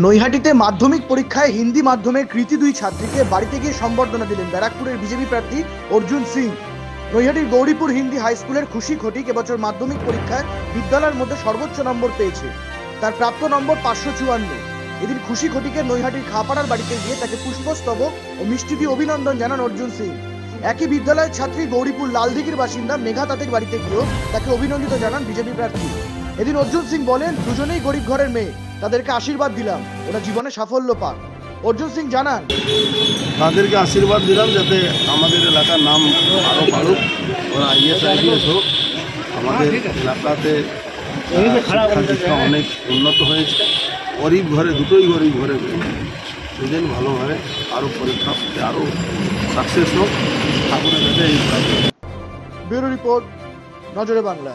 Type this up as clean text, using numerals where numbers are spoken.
নৈহাটিতে মাধ্যমিক পরীক্ষায় হিন্দি মাধ্যমের কৃতী দুই ছাত্রীকে বাড়িতে গিয়ে সম্বর্ধনা দিলেন ব্যারাকপুরের বিজেপি প্রার্থী অর্জুন সিং। নৈহাটির গৌরীপুর হিন্দি হাই স্কুলের খুশি ঘটিক এবছর মাধ্যমিক পরীক্ষায় বিদ্যালয়ের মধ্যে সর্বোচ্চ নম্বর পেয়েছে। তার প্রাপ্ত নম্বর 554। এদিন খুশি ঘটিকের নৈহাটির খাপাড়ার বাড়িতে গিয়ে তাকে পুষ্পস্তবক ও মিষ্টি দিয়ে অভিনন্দন জানান অর্জুন সিং। একই বিদ্যালয়ের ছাত্রী গৌরীপুর লালদিঘির বাসিন্দা মেঘা তাঁতের বাড়িতে গিয়েও তাকে অভিনন্দিত জানান বিজেপি প্রার্থী। এদিন অর্জুন সিং বলেন, দুজনেই গরিব ঘরের মেয়ে, তাদেরকে আশীর্বাদ দিলাম ওরা জীবনে সাফল্য পাক। অর্জুন সিং জানান, তাদেরকে আশীর্বাদ দিলাম যাতে আমাদের এলাকার নাম আরও বাড়ুক, ওরা IAS হোক। আমাদের এলাকাতে শিক্ষা অনেক উন্নত হয়েছে। গরিব ঘরে, দুটোই গরিব ঘরে দুজন ভালোভাবে আরও পরীক্ষা আরও সাকসেস হোক, ঠাকুরের কাছে এই। ব্যুরো রিপোর্ট, নজরে বাংলা।